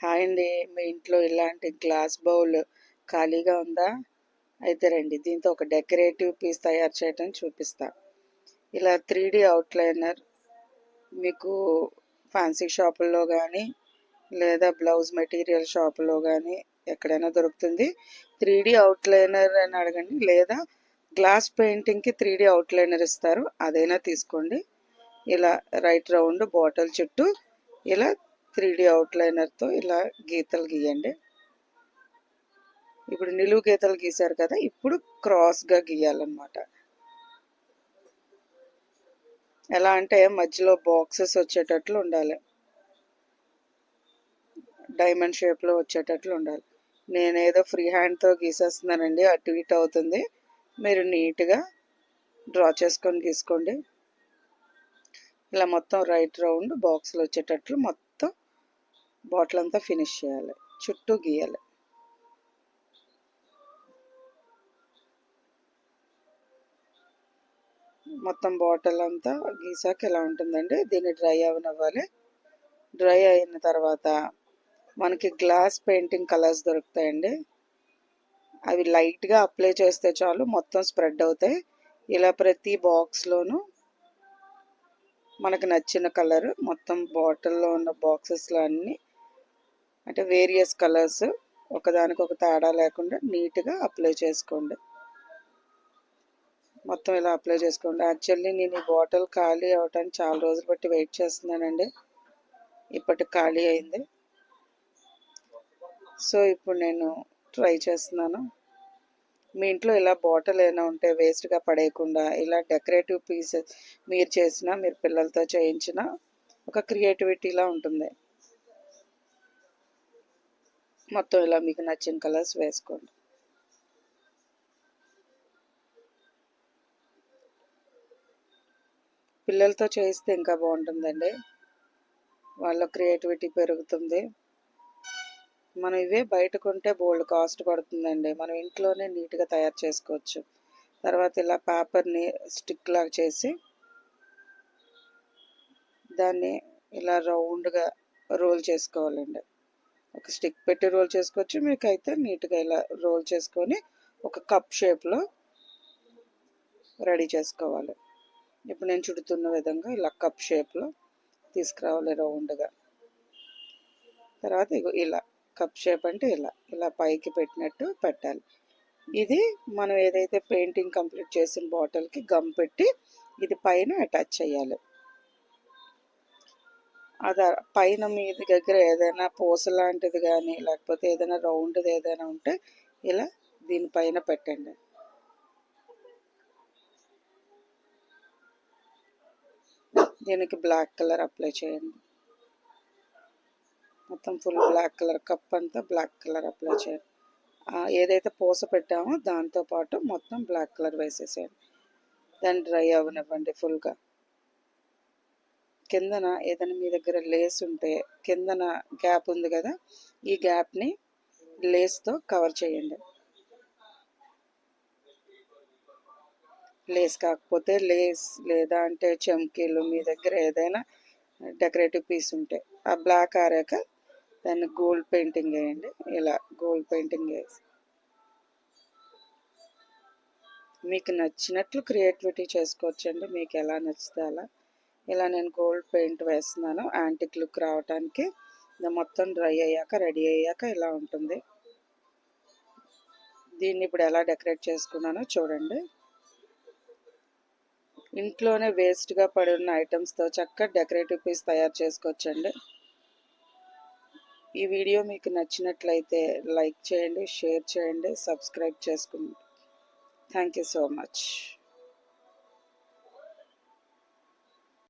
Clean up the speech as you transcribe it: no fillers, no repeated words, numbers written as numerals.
Hi అండి. మీ ఇంట్లో ఇలాంటి గ్లాస్ బౌల్ ఖాళీగా ఉందా? అయితే రండి, దీంతో ఒక డెకరేటివ్ పీస్ తయారు చేయడం చూపిస్తా. ఇలా 3D అవుట్లైనర్ మీకు ఫ్యాన్సీ షాపుల్లో కానీ లేదా బ్లౌజ్ మెటీరియల్ షాపులో కానీ ఎక్కడైనా దొరుకుతుంది. 3D అవుట్లైనర్ అని అడగండి, లేదా గ్లాస్ పెయింటింగ్కి 3D అవుట్లైనర్ ఇస్తారు, అదైనా తీసుకోండి. ఇలా రైట్ రౌండ్ బాటిల్ చుట్టూ ఇలా 3D అవుట్లైనర్తో ఇలా గీతలు గీయండి. ఇప్పుడు నిలువు గీతలు గీశారు కదా, ఇప్పుడు క్రాస్గా గీయాలన్నమాట. ఎలా అంటే మధ్యలో బాక్సెస్ వచ్చేటట్లు ఉండాలి, డైమండ్ షేప్లో వచ్చేటట్లు ఉండాలి. నేనేదో ఫ్రీ హ్యాండ్తో గీసేస్తున్నానండి, అటు ఇటు అవుతుంది. మీరు నీట్గా డ్రా చేసుకొని గీసుకోండి. ఇలా మొత్తం రైట్ రౌండ్ బాక్స్లు వచ్చేటట్లు మొత్తం బాటిల్ అంతా ఫినిష్ చేయాలి, చుట్టూ గీయాలి. మొత్తం బాటిల్ అంతా గీసాక ఎలా ఉంటుందండి, దీన్ని డ్రై అవనివ్వాలి. డ్రై అయిన తర్వాత మనకి గ్లాస్ పెయింటింగ్ కలర్స్ దొరుకుతాయండి. అవి లైట్గా అప్లై చేస్తే చాలు, మొత్తం స్ప్రెడ్ అవుతాయి. ఇలా ప్రతి బాక్స్లోనూ మనకు నచ్చిన కలర్ మొత్తం బాటిల్లో ఉన్న బాక్సెస్లో అన్నీ అంటే వేరియస్ కలర్స్ ఒకదానికొక తేడా లేకుండా నీట్గా అప్లై చేసుకోండి. మొత్తం ఇలా అప్లై చేసుకోండి. యాక్చువల్లీ నేను ఈ బాటిల్ ఖాళీ అవటానికి చాలా రోజులు బట్టి వెయిట్ చేస్తున్నానండి. ఇప్పటికి ఖాళీ అయింది. సో ఇప్పుడు నేను ట్రై చేస్తున్నాను. మీ ఇంట్లో ఇలా బాటిల్ ఏమైనా ఉంటే వేస్ట్గా పడేయకుండా ఇలా డెకరేటివ్ పీసెస్ మీరు చేసిన, మీరు పిల్లలతో చేయించిన ఒక క్రియేటివిటీలా ఉంటుంది. మొత్తం ఇలా మీకు నచ్చిన కలర్స్ వేసుకోండి. పిల్లలతో చేయిస్తే ఇంకా బాగుంటుందండి, వాళ్ళ క్రియేటివిటీ పెరుగుతుంది. మనం ఇవే బయట కొంటే బోల్డ్ కాస్ట్ పడుతుందండి, మనం ఇంట్లోనే నీట్గా తయారు చేసుకోవచ్చు. తర్వాత ఇలా పేపర్ని స్టిక్ లాగా చేసి దాన్ని ఇలా రౌండ్గా రోల్ చేసుకోవాలండి. ఒక స్టిక్ పెట్టి రోల్ చేసుకోవచ్చు, మీకైతే నీట్గా ఇలా రోల్ చేసుకొని ఒక కప్ షేప్లో రెడీ చేసుకోవాలి. ఇప్పుడు నేను చుడుతున్న విధంగా ఇలా కప్ షేప్లో తీసుకురావాలి రౌండ్గా. తర్వాత ఇగో ఇలా కప్ షేప్ అంటే ఇలా ఇలా పైకి పెట్టినట్టు పెట్టాలి. ఇది మనం ఏదైతే పెయింటింగ్ కంప్లీట్ చేసిన బాటిల్కి గమ్ పెట్టి ఇది పైన అటాచ్ చేయాలి. అది పైన మీ దగ్గర ఏదైనా పూస లాంటిది కానీ లేకపోతే ఏదైనా రౌండ్ది ఏదైనా ఉంటే ఇలా దీనిపైన పెట్టండి. దీనికి బ్లాక్ కలర్ అప్లై చేయండి. మొత్తం ఫుల్ బ్లాక్ కలర్, కప్ అంతా బ్లాక్ కలర్ అప్లై చేయండి. ఏదైతే పూస పెట్టామో దాంతోపాటు మొత్తం బ్లాక్ కలర్ వేసేసేయండి. దాన్ని డ్రై అవ్వనివ్వండి ఫుల్గా. కిందన ఏదైనా మీ దగ్గర లేస్ ఉంటే కిందన గ్యాప్ ఉంది కదా, ఈ గ్యాప్ని లేస్తో కవర్ చేయండి. లేస్ కాకపోతే లేస్ లేదా అంటే చమ్కీలు మీ దగ్గర ఏదైనా డెకరేటివ్ పీస్ ఉంటే ఆ బ్లాక్ ఆరాక దాన్ని గోల్డ్ పెయింటింగ్ వేయండి. ఇలా గోల్డ్ పెయింటింగ్ వేసి మీకు నచ్చినట్లు క్రియేటివిటీ చేసుకోవచ్చండి, మీకు ఎలా నచ్చితే అలా. ఇలా నేను గోల్డ్ పెయింట్ వేస్తున్నాను యాంటిక్ లుక్ రావడానికి. ఇది మొత్తం డ్రై అయ్యాక రెడీ అయ్యాక ఇలా ఉంటుంది. దీన్ని ఇప్పుడు ఎలా డెకరేట్ చేసుకున్నానో చూడండి. ఇంట్లోనే వేస్ట్గా పడి ఉన్న ఐటమ్స్తో చక్కగా డెకరేటివ్ పీస్ తయారు చేసుకోవచ్చండి. ఈ వీడియో మీకు నచ్చినట్లయితే లైక్ చేయండి, షేర్ చేయండి, సబ్స్క్రైబ్ చేసుకోండి. Thank you so much.